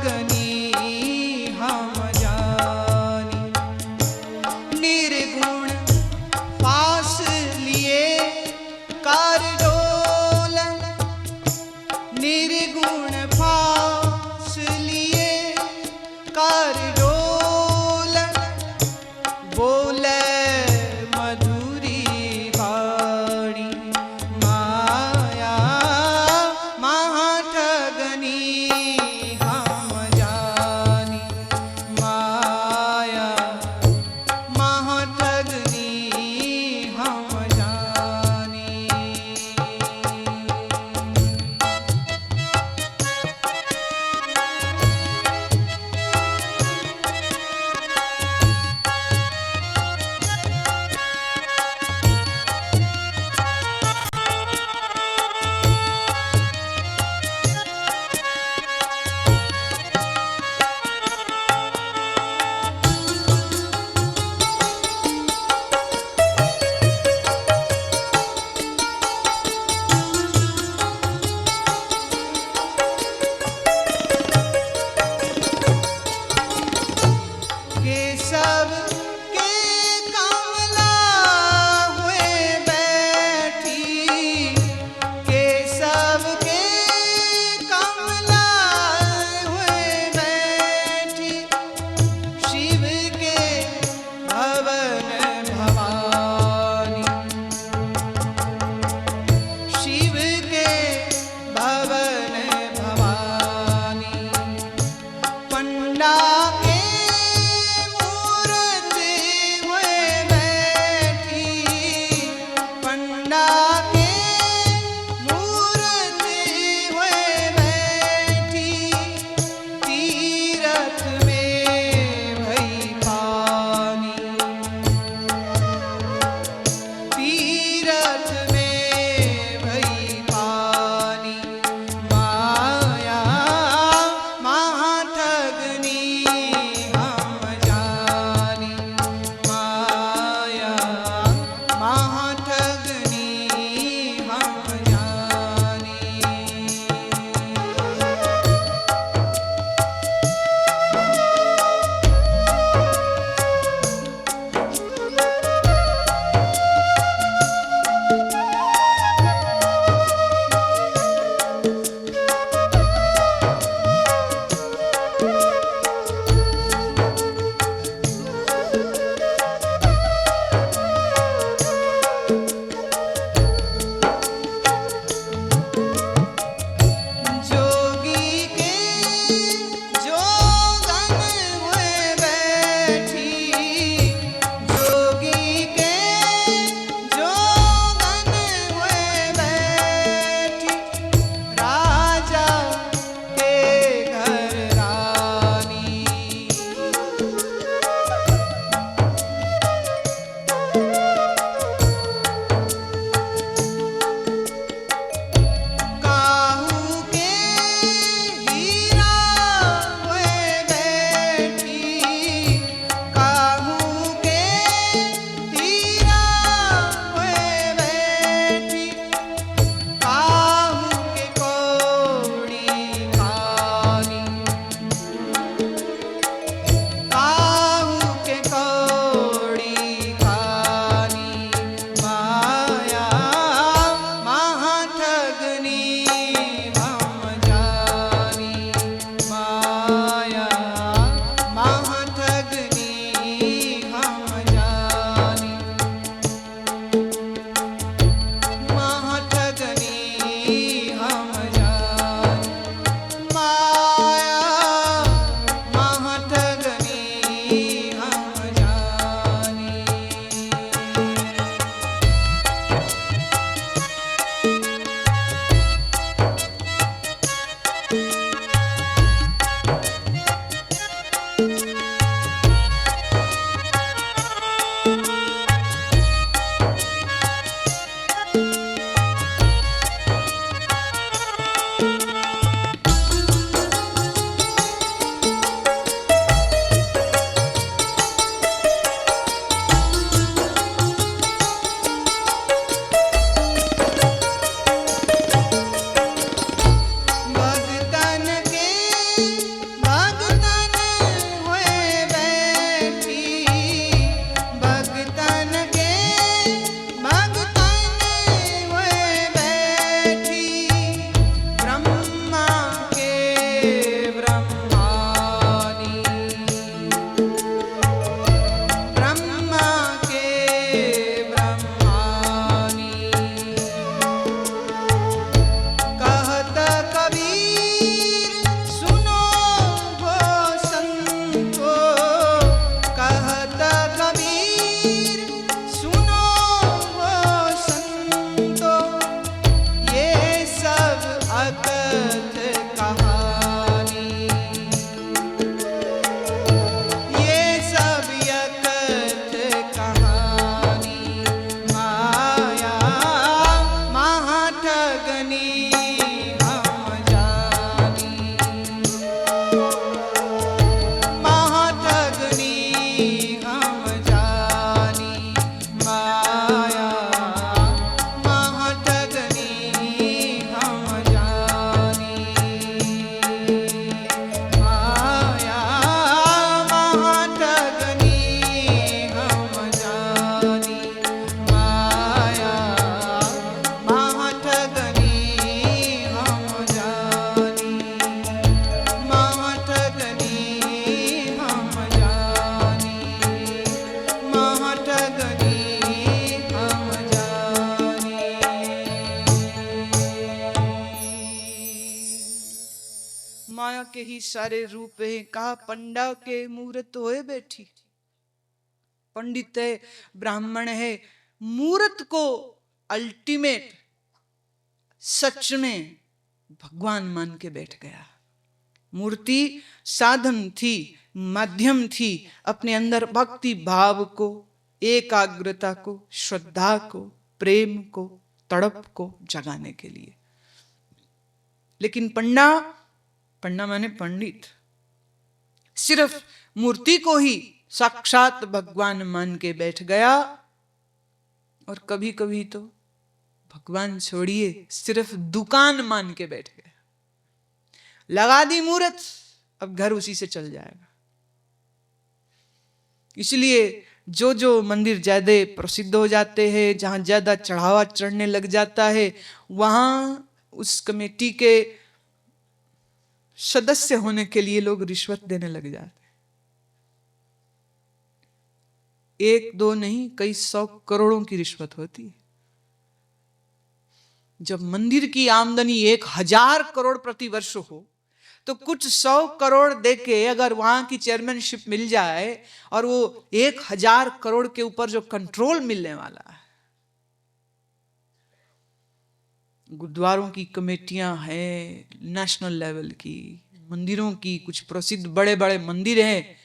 हम जानी। निर्गुण पास लिए कर डोलन, निर्गुण पास लिए कर डोलन, बोले मधुरी वाणी माया महाठगनी हम जानी। माया महाठगनी हम जानी। माया के ही सारे रूप हैं। कहा पंडा के मूरत होए बैठी, पंडित है, ब्राह्मण है, मूरत को अल्टीमेट सच में भगवान मान के बैठ गया। मूर्ति साधन थी, माध्यम थी अपने अंदर भक्ति भाव को, एकाग्रता को, श्रद्धा को, प्रेम को, तड़प को जगाने के लिए। लेकिन पंडा, पंडा माने पंडित, सिर्फ मूर्ति को ही साक्षात भगवान मान के बैठ गया। और कभी कभी तो भगवान छोड़िए, सिर्फ दुकान मान के बैठ गया। लगा दी मूर्त, अब घर उसी से चल जाएगा। इसलिए जो जो मंदिर ज्यादा प्रसिद्ध हो जाते हैं, जहां ज्यादा चढ़ावा चढ़ने लग जाता है, वहां उस कमेटी के सदस्य होने के लिए लोग रिश्वत देने लग जाते हैं। एक दो नहीं, कई 100 करोड़ों की रिश्वत होती है। जब मंदिर की आमदनी 1000 करोड़ प्रति वर्ष हो, तो कुछ 100 करोड़ देके अगर वहां की चेयरमैनशिप मिल जाए और वो 1000 करोड़ के ऊपर जो कंट्रोल मिलने वाला है। गुरुद्वारों की कमेटियां हैं नेशनल लेवल की, मंदिरों की कुछ प्रसिद्ध बड़े बड़े मंदिर हैं,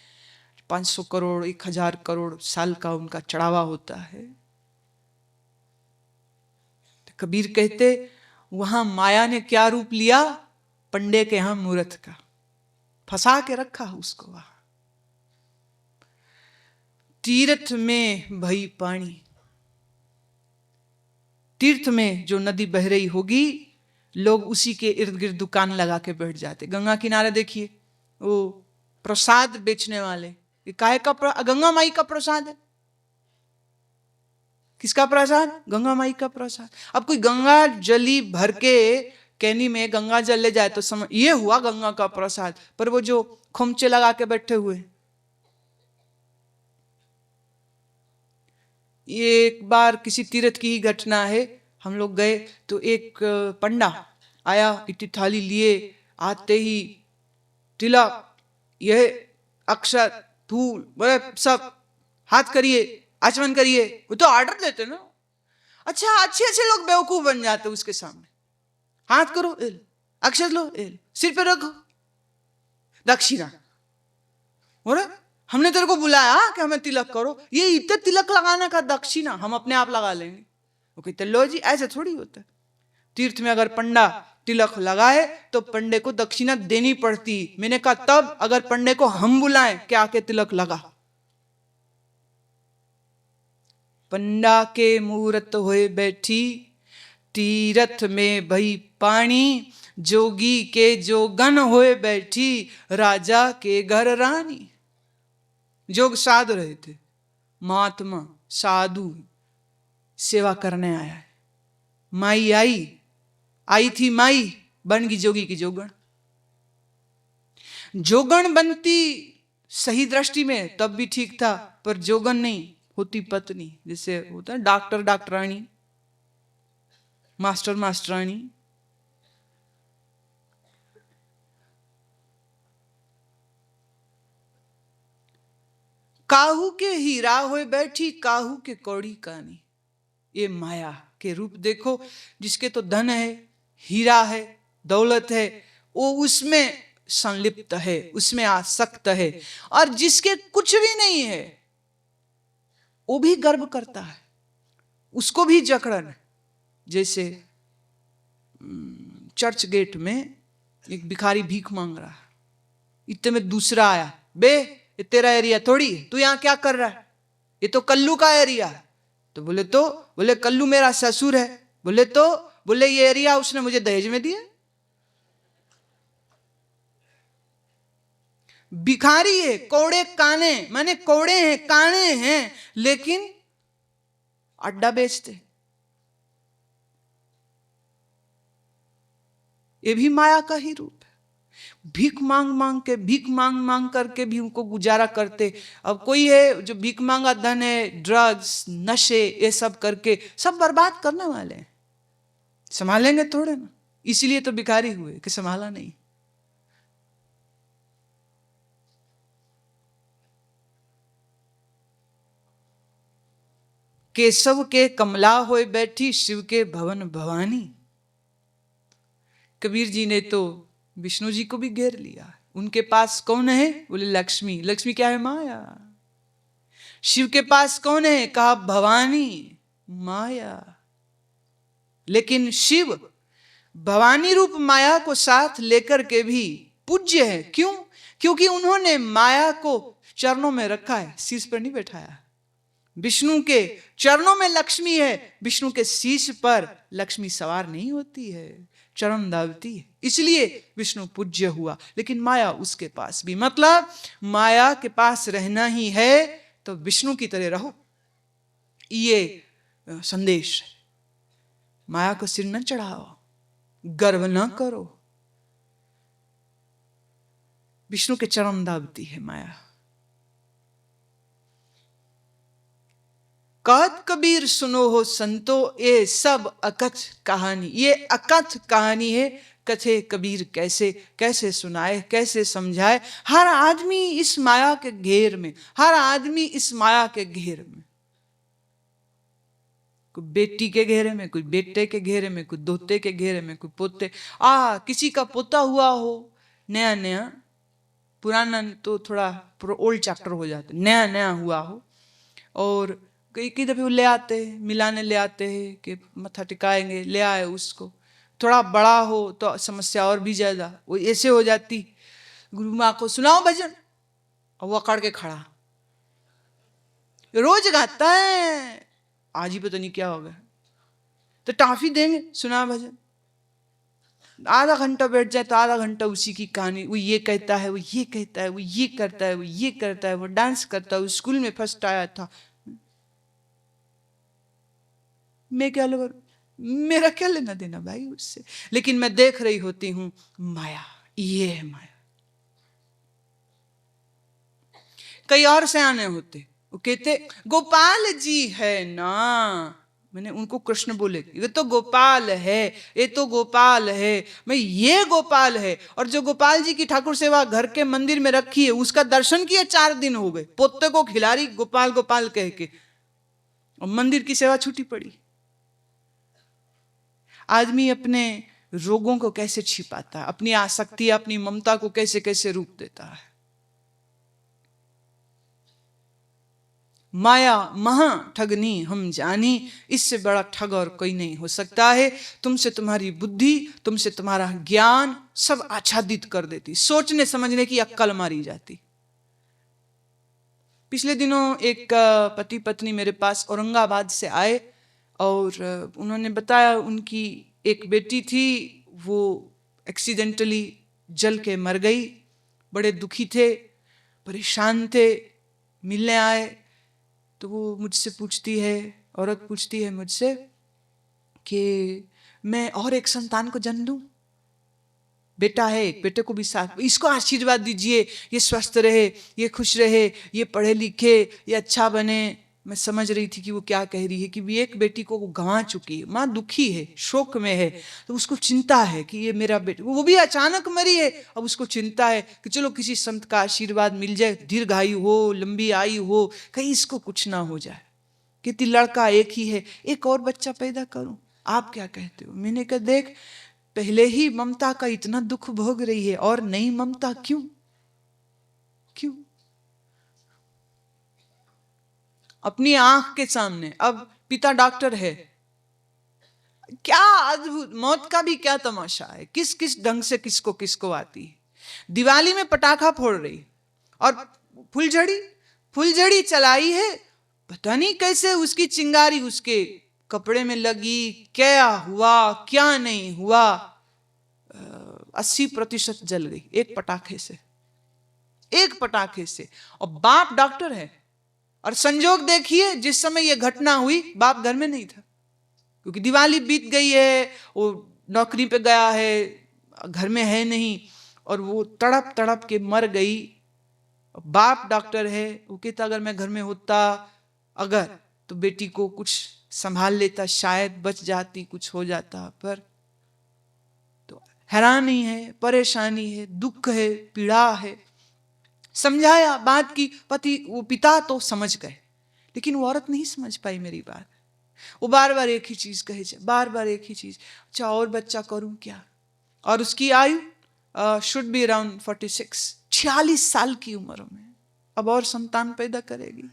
500 करोड़ 1000 करोड़ साल का उनका चढ़ावा होता है। तो कबीर कहते वहां माया ने क्या रूप लिया? पंडे के यहां मूर्त का, फंसा के रखा उसको वहां। तीर्थ में भई पानी, तीर्थ में जो नदी बह रही होगी, लोग उसी के इर्द गिर्द दुकान लगा के बैठ जाते। गंगा किनारे देखिए वो प्रसाद बेचने वाले, ये काहे का गंगा माई का प्रसाद है। किसका प्रसाद? गंगा माई का प्रसाद। अब कोई गंगा जली भर के कैनी में गंगा जल ले जाए तो समझ ये हुआ गंगा का प्रसाद। पर वो जो खोमचे लगा के बैठे हुए, ये एक बार किसी तीर्थ की ही घटना है। हम लोग गए तो एक पंडा आया, इतनी थाली लिए, आते ही तिलक, यह अक्षर, फूल, बोले सब हाथ करिए, आचमन करिए। वो तो ऑर्डर देते ना। अच्छा, अच्छे अच्छे लोग बेवकूफ बन जाते उसके सामने। हाथ करो, एल, अक्षर लो, एल, सिर पे रखो, दक्षिणा। बोले हमने तेरे को बुलाया कि हमें तिलक करो, ये इतने तिलक लगाने का दक्षिणा हम अपने आप लगा लेंगे। वो कहते लो जी, ऐसे थोड़ी होता है। तीर्थ में अगर पंडा तिलक लगाए तो पंडे को दक्षिणा देनी पड़ती। मैंने कहा तब अगर पंडे को हम बुलाएं कि आके तिलक लगा। पंडा के मूरत होए बैठी, तीरथ में भई पानी, जोगी के जोगन होए बैठी, राजा के घर रानी। जोग साध रहे थे, महात्मा साधु सेवा करने आया है। माई आई थी माई, बन गई जोगी की जोगण। जोगण बनती सही दृष्टि में तब भी ठीक था, पर जोगन नहीं होती पत्नी। जैसे होता है डॉक्टर डॉक्टरानी, मास्टर मास्टरानी। काहू के हीरा होए बैठी, काहू के कौड़ी कानी। ये माया के रूप देखो। जिसके तो धन है, हीरा है, दौलत है, वो उसमें संलिप्त है, उसमें आसक्त है। और जिसके कुछ भी नहीं है वो भी गर्व करता है, उसको भी जकड़न। जैसे चर्च गेट में एक भिखारी भीख मांग रहा है, इतने में दूसरा आया, बे ये तेरा एरिया थोड़ी है, तू यहां क्या कर रहा है, ये तो कल्लू का एरिया है। तो बोले कल्लू मेरा ससुर है। बोले ये एरिया उसने मुझे दहेज में दिया। भिखारी है, कौड़े काने, माने कौड़े हैं, काने हैं, लेकिन अड्डा बेचते। ये भी माया का ही रूप है। भीख मांग करके भी उनको गुजारा करते। अब कोई है जो भीख मांगा धन है, ड्रग्स, नशे, ये सब करके सब बर्बाद करने वाले हैं। संभालेंगे थोड़े ना, इसलिए तो भिखारी हुए कि संभाला नहीं। केशव के कमला होए बैठी, शिव के भवन भवानी। कबीर जी ने तो विष्णु जी को भी घेर लिया। उनके पास कौन है? बोले लक्ष्मी। लक्ष्मी क्या है? माया। शिव के पास कौन है? कहा भवानी, माया। लेकिन शिव भवानी रूप माया को साथ लेकर के भी पूज्य है। क्यों? क्योंकि उन्होंने माया को चरणों में रखा है, शीश पर नहीं बैठाया। विष्णु के चरणों में लक्ष्मी है, विष्णु के शीश पर लक्ष्मी सवार नहीं होती है, चरण दावती है, इसलिए विष्णु पूज्य हुआ। लेकिन माया उसके पास भी, मतलब माया के पास रहना ही है तो विष्णु की तरह रहो, ये संदेश है। माया को सिर न चढ़ाओ, गर्व न करो। विष्णु के चरण दाबती है माया। कहत कबीर सुनो हो संतो, ये सब अकथ कहानी। ये अकथ कहानी है। कथे कबीर कैसे कैसे सुनाए, कैसे समझाए। हर आदमी इस माया के घेर में, हर आदमी इस माया के घेर में, कोई बेटी के घेरे में, कोई बेटे के घेरे में, कोई दोते के घेरे में, कोई पोते। किसी का पोता हुआ हो नया नया, पुराना तो थोड़ा ओल्ड चैप्टर हो जाता है, नया नया हुआ हो और कई दफे वो ले आते हैं, मिलाने ले आते हैं कि मत्था टिकाएंगे, ले आए उसको। थोड़ा बड़ा हो तो समस्या और भी ज्यादा, वो ऐसे हो जाती, गुरु माँ को सुनाओ भजन, और वो अकड़ के खड़ा रोज गाता है, आज ही पता नहीं क्या हो गया, तो टाफी देंगे, सुना भजन। आधा घंटा बैठ जाए तो आधा घंटा उसी की कहानी, वो ये कहता है, वो ये कहता है, वो ये करता है, वो ये करता है, वो डांस करता है, वो स्कूल में फर्स्ट आया था। मैं क्या लगा, मेरा क्या लेना देना भाई उससे। लेकिन मैं देख रही होती हूं माया, ये है माया। कई और सयाने होते, वो कहते गोपाल जी है ना, मैंने उनको कृष्ण बोले, ये तो गोपाल है, ये तो गोपाल है, मैं ये गोपाल है। और जो गोपाल जी की ठाकुर सेवा घर के मंदिर में रखी है, उसका दर्शन किए 4 दिन हो गए, पोते को खिला रही गोपाल गोपाल कह के, और मंदिर की सेवा छूटी पड़ी। आदमी अपने रोगों को कैसे छिपाता है, अपनी आसक्ति, अपनी ममता को कैसे कैसे रूप देता है। माया महा ठगनी हम जानी, इससे बड़ा ठग और कोई नहीं हो सकता है। तुमसे तुम्हारी बुद्धि, तुमसे तुम्हारा ज्ञान सब आच्छादित कर देती, सोचने समझने की अक्कल मारी जाती। पिछले दिनों एक पति पत्नी मेरे पास औरंगाबाद से आए और उन्होंने बताया उनकी एक बेटी थी, वो एक्सीडेंटली जल के मर गई। बड़े दुखी थे, परेशान थे, मिलने आए तो वो मुझसे पूछती है, औरत पूछती है मुझसे कि मैं और एक संतान को जन्म दूं, बेटा है एक, बेटे को भी साथ, इसको आशीर्वाद दीजिए, ये स्वस्थ रहे, ये खुश रहे, ये पढ़े लिखे, ये अच्छा बने। मैं समझ रही थी कि वो क्या कह रही है, कि भी एक बेटी को वो गंवा चुकी है, माँ दुखी है, शोक में है, तो उसको चिंता है कि ये मेरा बेटा, वो भी अचानक मरी है। अब उसको चिंता है कि चलो किसी संत का आशीर्वाद मिल जाए, दीर्घायु हो, लंबी आयु हो, कहीं इसको कुछ ना हो जाए। कहती लड़का एक ही है, एक और बच्चा पैदा करूं, आप क्या कहते हो? मैंने कहा देख, पहले ही ममता का इतना दुख भोग रही है और नई ममता क्यों क्यों? अपनी आंख के सामने अब पिता डॉक्टर है, क्या अद्भुत, मौत का भी क्या तमाशा है, किस किस ढंग से किसको किसको आती है। दिवाली में पटाखा फोड़ रही और फुलझड़ी चलाई है, पता नहीं कैसे उसकी चिंगारी उसके कपड़े में लगी, क्या हुआ क्या नहीं हुआ, 80% जल गई एक पटाखे से, एक पटाखे से। और बाप डॉक्टर है, और संजोग देखिए जिस समय यह घटना हुई बाप घर में नहीं था, क्योंकि दिवाली बीत गई है, वो नौकरी पे गया है, घर में है नहीं, और वो तड़प तड़प के मर गई। बाप डॉक्टर है, वो कहता अगर मैं घर में होता, अगर तो बेटी को कुछ संभाल लेता, शायद बच जाती, कुछ हो जाता। पर तो हैरानी है, परेशानी है, दुख है, पीड़ा है। समझाया बात की, पति वो पिता तो समझ गए, लेकिन वो औरत नहीं समझ पाई मेरी बात। वो बार बार एक ही चीज कहे, बार बार एक ही चीज, अच्छा और बच्चा करूं क्या? और उसकी आयु शुड बी अराउंड 46 साल की उम्र में अब और संतान पैदा करेगी।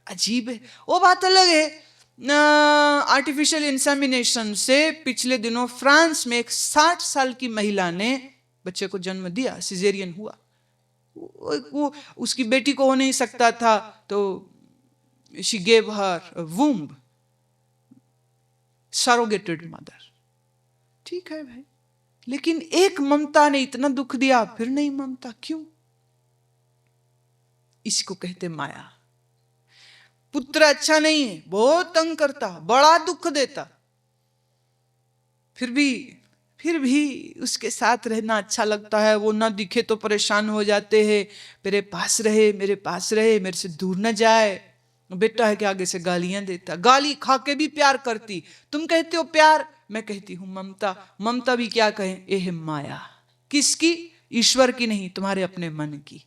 अजीब है। वो बात अलग है आर्टिफिशियल इंसेमिनेशन से। पिछले दिनों फ्रांस में एक 60 साल की महिला ने बच्चे को जन्म दिया, सिजेरियन हुआ। वो उसकी बेटी को हो नहीं सकता था तो she gave her womb, surrogated mother. ठीक है भाई, लेकिन एक ममता ने इतना दुख दिया, फिर नहीं ममता क्यों? इसको कहते माया। पुत्र अच्छा नहीं है, बहुत तंग करता, बड़ा दुख देता, फिर भी उसके साथ रहना अच्छा लगता है। वो ना दिखे तो परेशान हो जाते हैं, मेरे पास रहे, मेरे पास रहे, मेरे से दूर न जाए। बेटा है कि आगे से गालियां देता, गाली खा के भी प्यार करती। तुम कहते हो प्यार, मैं कहती हूं ममता। ममता भी क्या कहें, ये है माया। किसकी? ईश्वर की नहीं, तुम्हारे अपने मन की।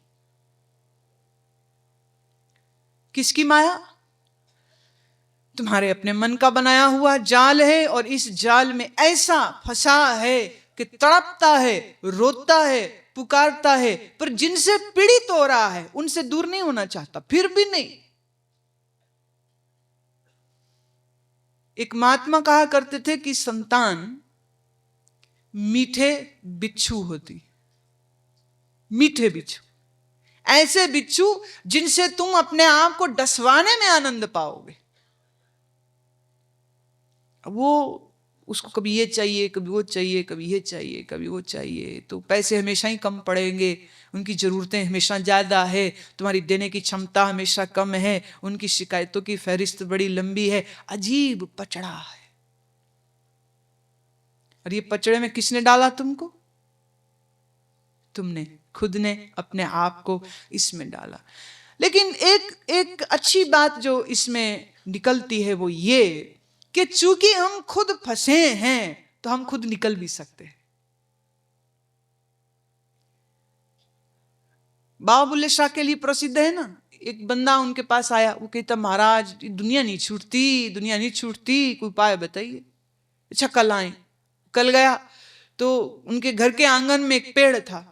किसकी माया? तुम्हारे अपने मन का बनाया हुआ जाल है, और इस जाल में ऐसा फंसा है कि तड़पता है, रोता है, पुकारता है, पर जिनसे पीड़ित हो रहा है उनसे दूर नहीं होना चाहता, फिर भी नहीं। एक महात्मा कहा करते थे कि संतान मीठे बिच्छू होती, मीठे बिच्छू, ऐसे बिच्छू जिनसे तुम अपने आप को डसवाने में आनंद पाओगे। वो उसको कभी ये चाहिए, कभी वो चाहिए, कभी ये चाहिए, कभी वो चाहिए, तो पैसे हमेशा ही कम पड़ेंगे, उनकी ज़रूरतें हमेशा ज़्यादा है, तुम्हारी देने की क्षमता हमेशा कम है, उनकी शिकायतों की फहरिस्त बड़ी लंबी है। अजीब पचड़ा है। और ये पचड़े में किसने डाला तुमको? तुमने, खुद ने अपने आप को इसमें डाला। लेकिन एक अच्छी बात जो इसमें निकलती है वो ये कि चूंकि हम खुद फंसे हैं तो हम खुद निकल भी सकते हैं। बाबा बुल्ले शाह के लिए प्रसिद्ध है ना, एक बंदा उनके पास आया, वो कहता महाराज दुनिया नहीं छूटती, दुनिया नहीं छूटती, कोई उपाय बताइए। अच्छा कल आए। कल गया तो उनके घर के आंगन में एक पेड़ था।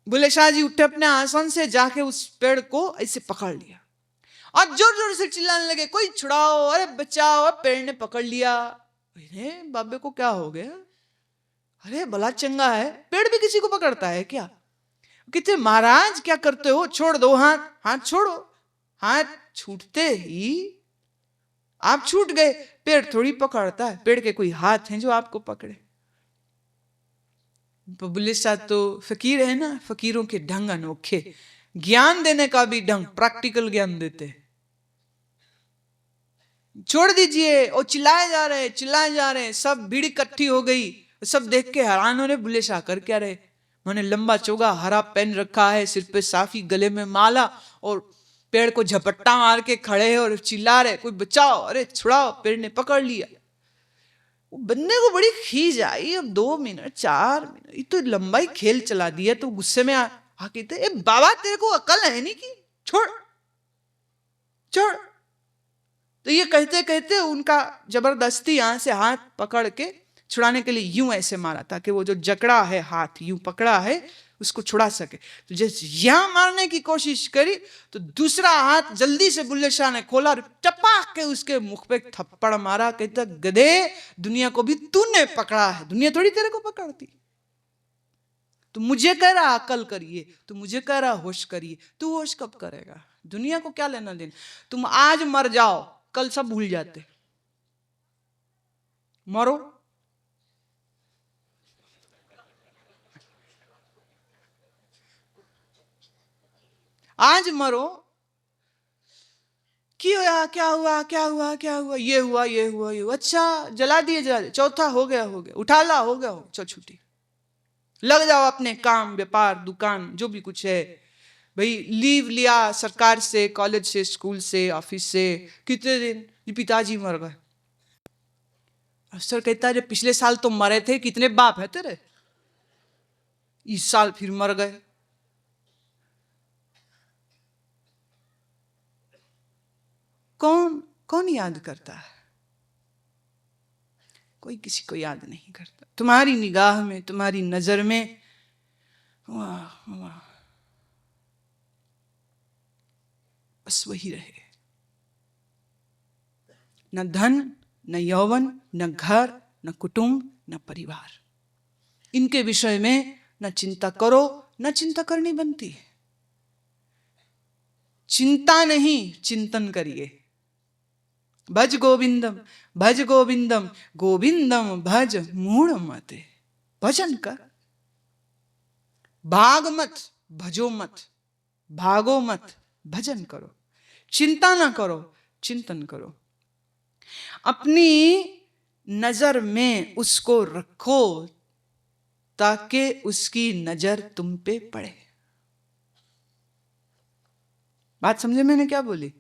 बुल्ले शाह जी उठे अपने आसन से, जाके उस पेड़ को ऐसे पकड़ लिया और जोर जोर से चिल्लाने लगे, कोई छुड़ाओ, अरे बचाओ। पेड़ ने पकड़ लिया। अरे बाबे को क्या हो गया? अरे भला चंगा है, पेड़ भी किसी को पकड़ता है क्या? कहते महाराज क्या करते हो, छोड़ दो हाथ। हाथ छोड़ो। हाथ छूटते ही आप छूट गए। पेड़ थोड़ी पकड़ता है, पेड़ के कोई हाथ हैं जो आपको पकड़े। बुल्ले शाह तो फकीर है ना, फकीरों के ढंग अनोखे, ज्ञान देने का भी ढंग, प्रैक्टिकल ज्ञान देते। छोड़ दीजिए। और चिल्लाए जा रहे, चिल्लाए जा रहे, सब भीड़ इकट्ठी हो गई। सब देख के हैरान हो रहे, बुल्ले शाह कर क्या रहे? उन्होंने लंबा चौगा हरा पेन रखा है, सिर पे साफी, गले में माला, और पेड़ को झपट्टा मार के खड़े हैं और चिल्ला रहे, कोई बचाओ, अरे छुड़ाओ। पेड़ ने पकड़ लिया। वो बंदे को बड़ी खीज आई। अब 2 मिनट 4 मिनट ये तो लंबा ही खेल चला दिया। तो गुस्से में कहते ए बाबा तेरे को अकल है नहीं की, छोड़ छोड़। तो ये कहते कहते उनका जबरदस्ती यहां से हाथ पकड़ के छुड़ाने के लिए यूं ऐसे मारा ताकि वो जो जकड़ा है हाथ यूं पकड़ा है उसको छुड़ा सके। तो जैसे यहां मारने की कोशिश करी तो दूसरा हाथ जल्दी से बुल्ले शाह ने खोला और टपाक के उसके मुख पे थप्पड़ मारा। कहता गधे, दुनिया को भी तूने पकड़ा है, दुनिया थोड़ी तेरे को पकड़ती। तू मुझे कह रहा अकल करिए, तू मुझे कह रहा होश करिए, तू होश कब करेगा? दुनिया को क्या लेना देना? तुम आज मर जाओ, कल सब भूल जाते। मरो। आज मरो। क्या क्या हुआ, क्या हुआ, क्या हुआ, ये हुआ, ये हुआ, ये हुआ। अच्छा जला दिए, जला दिए। चौथा हो गया, हो गया, उठा ला, हो गया, हो, चल छुट्टी, लग जाओ अपने काम, व्यापार, दुकान, जो भी कुछ है। भाई लीव लिया सरकार से, कॉलेज से, स्कूल से, ऑफिस से। कितने दिन? पिताजी मर गए। अफसर कहता है पिछले साल तो मरे थे, कितने बाप है तेरे, इस साल फिर मर गए। कौन कौन याद करता है? कोई किसी को याद नहीं करता। तुम्हारी निगाह में, तुम्हारी नजर में वाह वाह बस वही रहे। न धन, न यौवन, न घर, न कुटुंब, न परिवार, इनके विषय में न चिंता करो, न चिंता करनी बनती है। चिंता नहीं, चिंतन करिए। भज गोविंदम, भज गोविंदम, गोविंदम भज मूढ़ मते। भजन कर, भाग मत, भजो मत, भागो मत, भजन करो। चिंता ना करो, चिंतन करो। अपनी नजर में उसको रखो ताकि उसकी नजर तुम पे पड़े। बात समझे मैंने क्या बोली?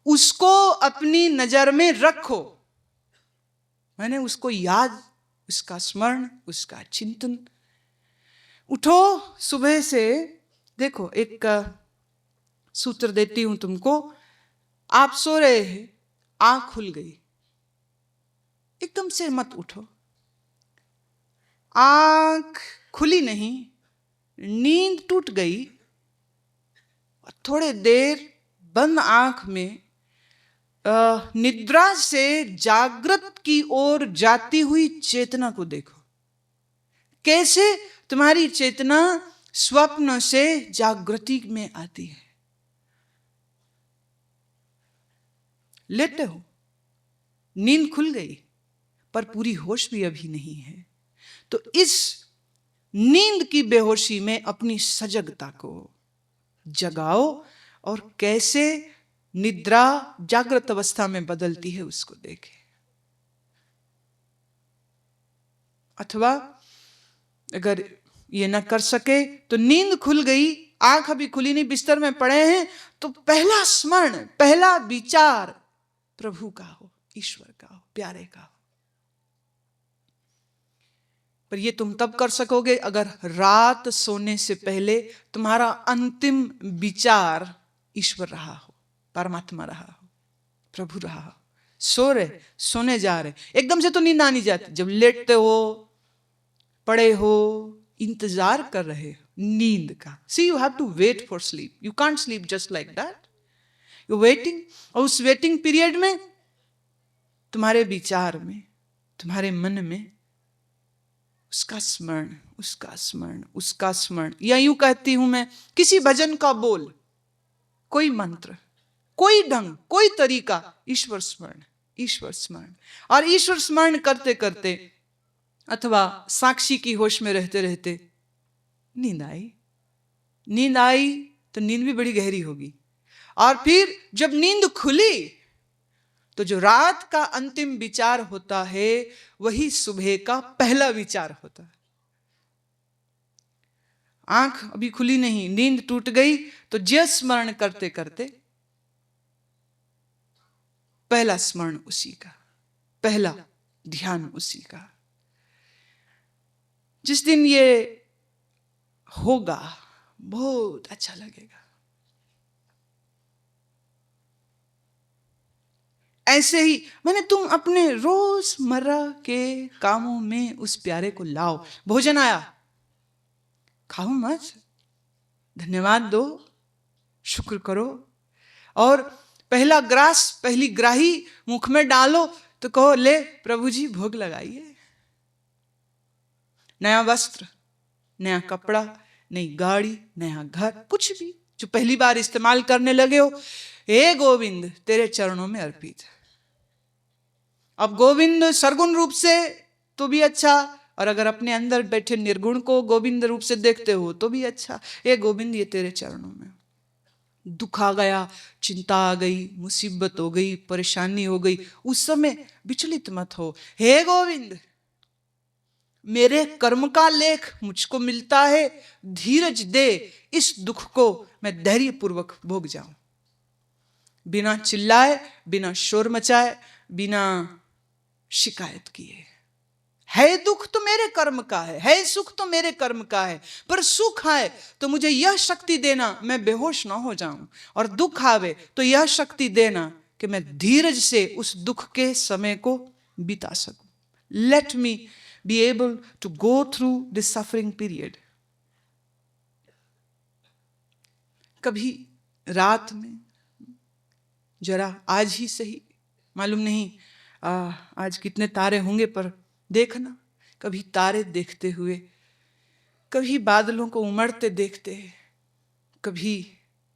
उसको अपनी नजर में रखो, मैंने उसको याद, उसका स्मरण, उसका चिंतन। उठो सुबह से, देखो एक सूत्र देती हूं तुमको। आप सो रहे हैं, आंख खुल गई, एकदम से मत उठो। आंख खुली नहीं, नींद टूट गई, थोड़े देर बंद आंख में निद्रा से जागृत की ओर जाती हुई चेतना को देखो। कैसे तुम्हारी चेतना स्वप्न से जागृति में आती है। लेटे हो, नींद खुल गई, पर पूरी होश भी अभी नहीं है। तो इस नींद की बेहोशी में अपनी सजगता को जगाओ और कैसे निद्रा जागृत अवस्था में बदलती है उसको देखें। अथवा अगर ये न कर सके तो नींद खुल गई, आंख अभी खुली नहीं, बिस्तर में पड़े हैं, तो पहला स्मरण, पहला विचार प्रभु का हो, ईश्वर का हो, प्यारे का हो। पर ये तुम तब कर सकोगे अगर रात सोने से पहले तुम्हारा अंतिम विचार ईश्वर रहा हो, परमात्मा रहा हो, प्रभु रहा हो। सो रहे, सोने जा रहे, एकदम से तो नींद आनी जाती। जब लेटते हो, पड़े हो, इंतजार कर रहे हो नींद का। See you have to wait for sleep, you can't sleep just like that, you waiting. और उस वेटिंग पीरियड में तुम्हारे विचार में, तुम्हारे मन में उसका स्मरण, उसका स्मरण, उसका स्मरण। या यूं कहती हूं मैं, किसी भजन का बोल, कोई मंत्र, कोई ढंग, कोई तरीका, ईश्वर स्मरण, ईश्वर स्मरण। और ईश्वर स्मरण करते करते अथवा साक्षी की होश में रहते रहते नींद आई। नींद आई तो नींद भी बड़ी गहरी होगी। और फिर जब नींद खुली तो जो रात का अंतिम विचार होता है वही सुबह का पहला विचार होता है। आंख अभी खुली नहीं, नींद टूट गई, तो जय स्मरण करते करते पहला स्मरण उसी का, पहला ध्यान उसी का। जिस दिन ये होगा बहुत अच्छा लगेगा। ऐसे ही मैंने तुम अपने रोजमर्रा के कामों में उस प्यारे को लाओ। भोजन आया, खाओ मत, धन्यवाद दो, शुक्र करो। और पहला ग्रास, पहली ग्राही मुख में डालो तो कहो ले प्रभु जी भोग लगाइए। नया वस्त्र, नया कपड़ा, नई गाड़ी, नया घर, कुछ भी जो पहली बार इस्तेमाल करने लगे हो, हे गोविंद तेरे चरणों में अर्पित। अब गोविंद सरगुण रूप से तो भी अच्छा, और अगर अपने अंदर बैठे निर्गुण को गोविंद रूप से देखते हो तो भी अच्छा। हे गोविंद ये तेरे चरणों में। दुख आ गया, चिंता आ गई, मुसीबत हो गई, परेशानी हो गई, उस समय विचलित मत हो। हे गोविंद मेरे कर्म का लेख मुझको मिलता है, धीरज दे, इस दुख को मैं धैर्यपूर्वक भोग जाऊं, बिना चिल्लाए, बिना शोर मचाए, बिना शिकायत किए। है दुख तो मेरे कर्म का है सुख तो मेरे कर्म का है, पर सुख आए तो मुझे यह शक्ति देना मैं बेहोश ना हो जाऊं, और दुख आवे तो यह शक्ति देना कि मैं धीरज से उस दुख के समय को बिता सकूं. Let me be able to go through this suffering period. कभी रात में जरा आज ही सही, मालूम नहीं आज कितने तारे होंगे, पर देखना, कभी तारे देखते हुए, कभी बादलों को उमड़ते देखते, कभी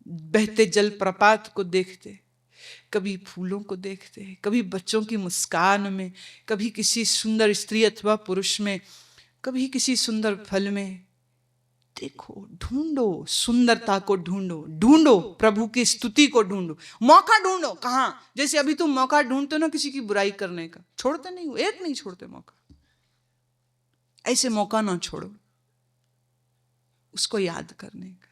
बहते जलप्रपात को देखते, कभी फूलों को देखते, कभी बच्चों की मुस्कान में, कभी किसी सुंदर स्त्री अथवा पुरुष में, कभी किसी सुंदर फल में. देखो, ढूंढो सुंदरता को, ढूंढो प्रभु की स्तुति को, ढूंढो मौका, ढूंढो. कहां? जैसे अभी तुम मौका ढूंढते हो ना किसी की बुराई करने का, छोड़ते नहीं हो, एक नहीं छोड़ते मौका. ऐसे मौका ना छोड़ो उसको याद करने का.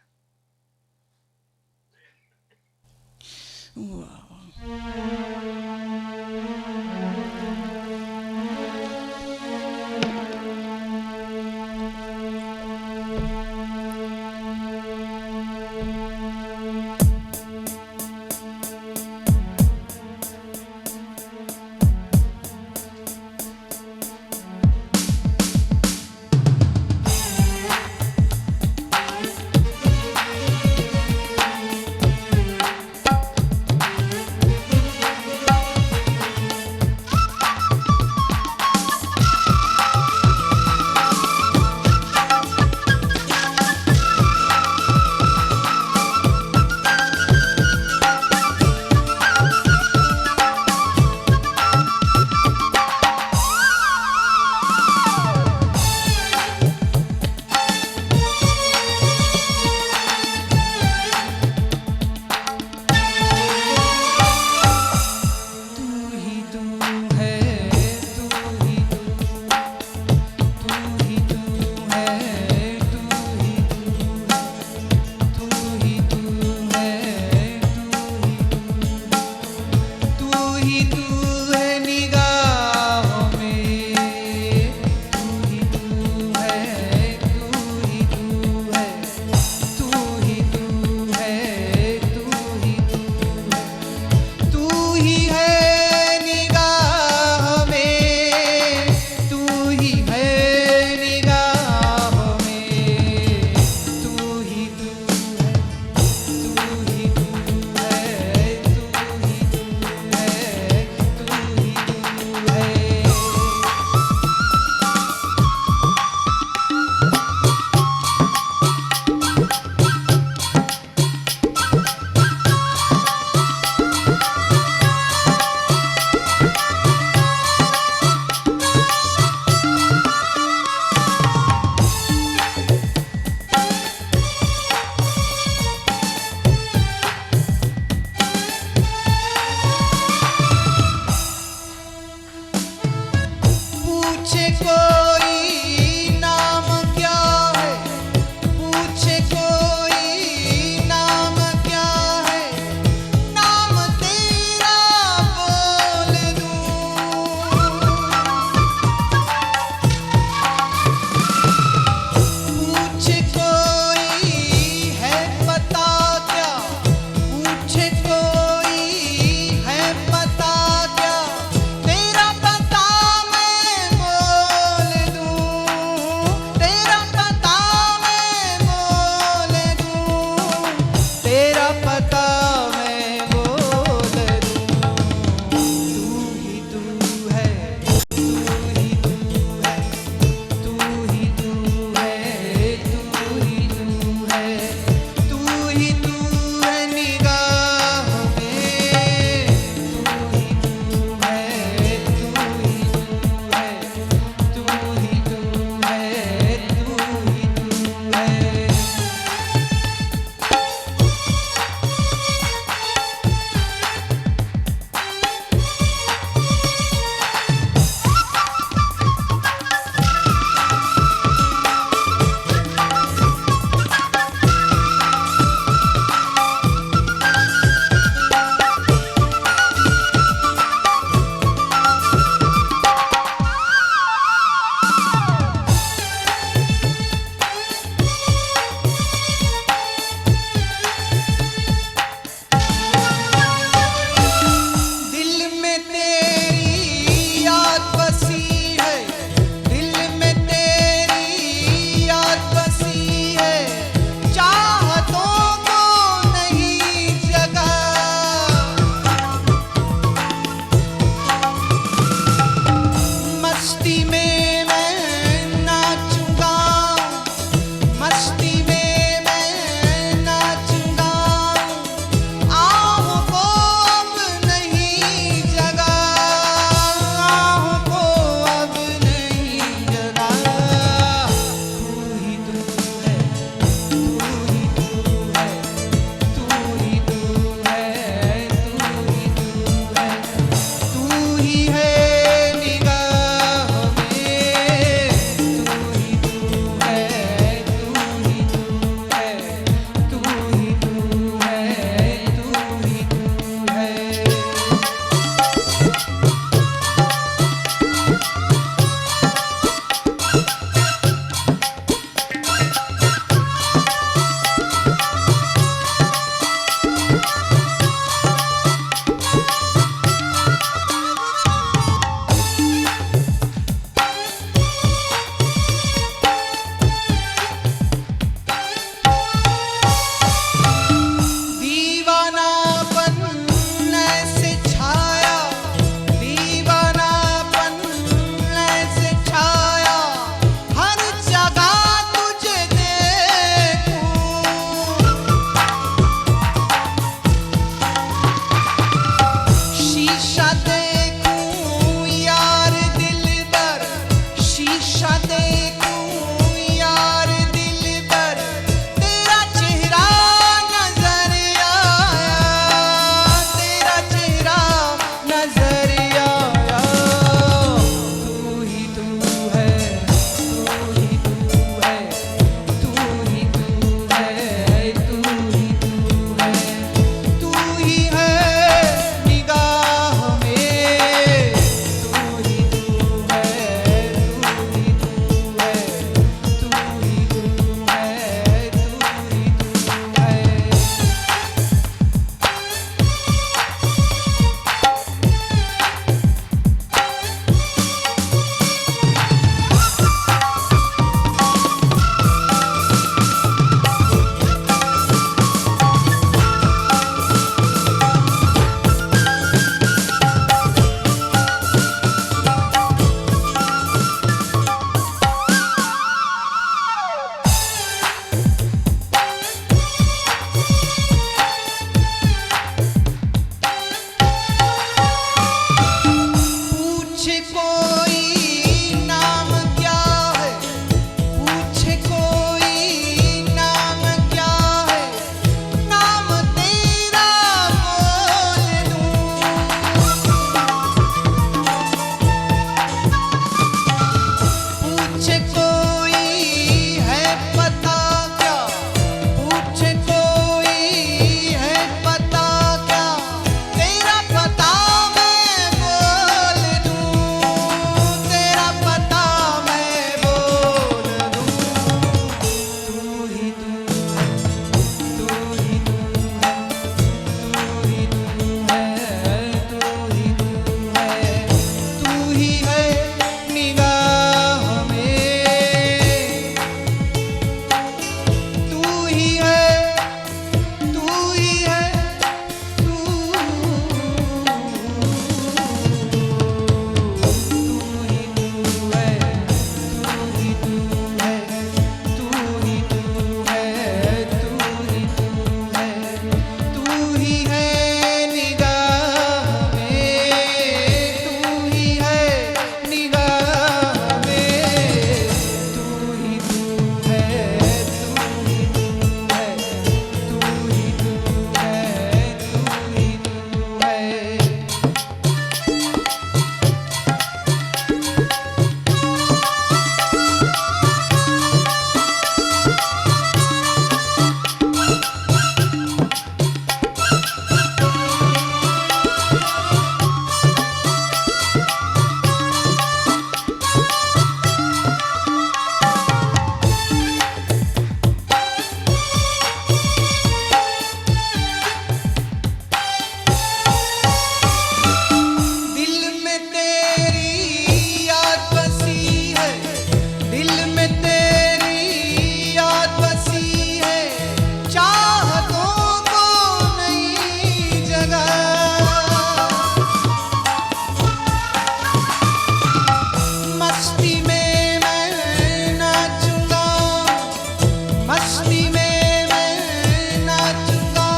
मस्ती में मैं नाचूंगा,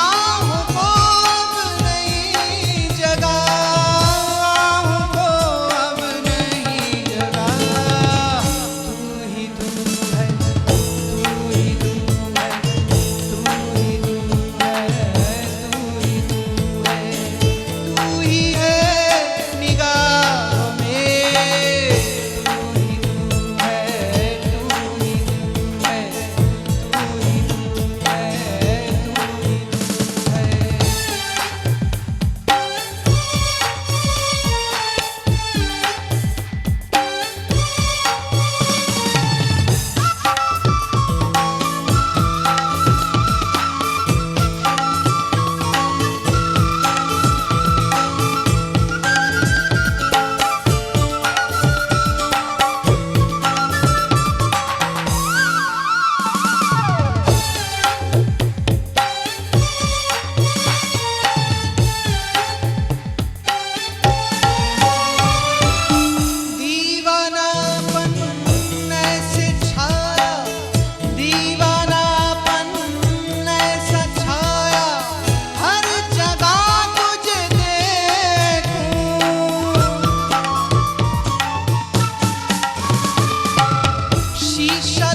आहों को अब नहीं जगा, आहों को अब नहीं जगा। तू ही तू है, तू ही तू है, तू ही तू है, तू ही तू है, तू ही है निगाहों में। तू ही तू है, तू ही तू है, तू ही तू है, तू ही तू है। दीवानापन ऐसे छाया, दीवानापन ऐसा छाया, हर जगह तुझे देखूं। शीशा